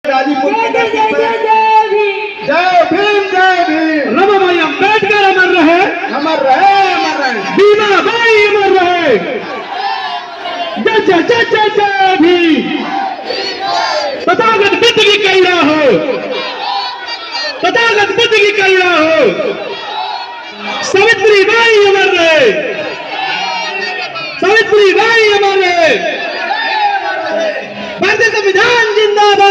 गाजीपुर की धरती पर जय भीम रमाबाई अम्बेडकर अमर रहे, अमर रहे अमर रहे। भीमाबाई अमर रहे। जय जय जय जय जय भीम। तथागत बुद्ध की करुणा हो, तथागत बुद्ध की करुणा हो। सावित्रीबाई अमर रहे, सावित्रीबाई अमर रहे। भारतीय संविधान जिंदाबाद।